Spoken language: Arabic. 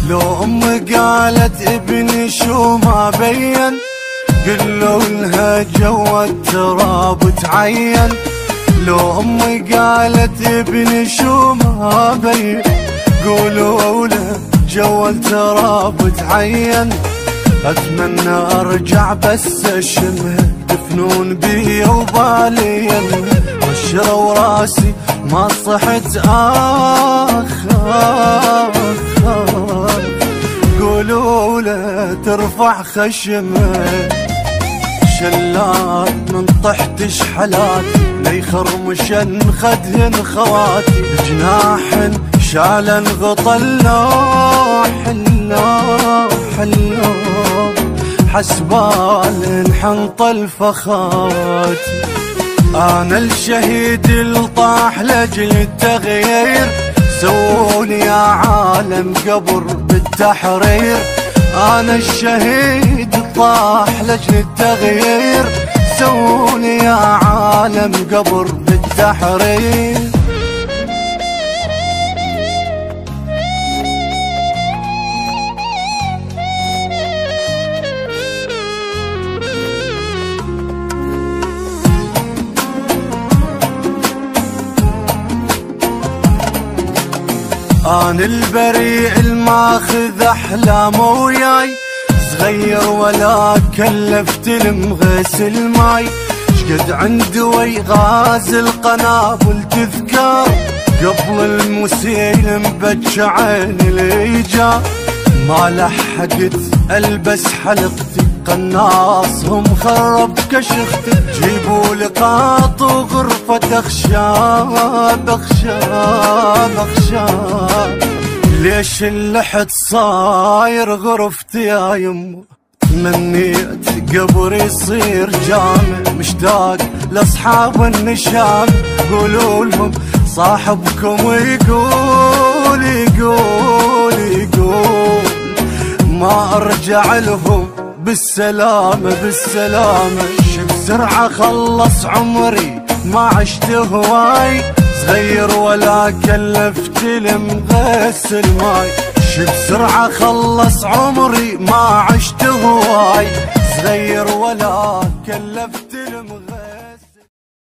لو امي قالت ابني شو ما بين، قلوا لها جوا التراب تعين. لو امي قالت ابني شو ما بين، قولوا له جوا التراب تعين. اتمنى ارجع بس اشمها تفنون بي وبالي يمها، واشروا راسي ما صحت قولوا له ترفع خشمها. شلات من طحت شحلات لي خرمشن خدهن خواتي، بجناح شالن غطى اللوح اللوح اللوح، حسبال حنط الفخاتي. انا الشهيد اللي طاح لاجل التغيير، سووني يا عالم قبر بالتحرير. انا الشهيد طاح لاجل التغيير، سووني يا عالم قبر بالتحرير. أنا البريء الماخذ أحلامه وياي، صغير ولا كلفت المغسل ماي. شقد عندي ويغازل قنابل تذكار، قبل المسيل مبج عيني ليجا. ما لحقت البس حلقتي، قناصهم خرب كشختي. جيبوا لقاط وغرفة اخشاب اخشاب اخشاب. ليش اللحد صاير غرفتي يا يمه؟ تمنيت قبر يصير جامع، مشتاق لاصحاب النشام. قولوا لهم صاحبكم يقول يقول يقول، ما ارجع لهم بالسلامة بالسلامة. بسرعة خلص عمري ما عشت هواي، صغير ولا كلفت المغسل ماي. بسرعة خلص عمري ما عشت هواي، صغير ولا كلفت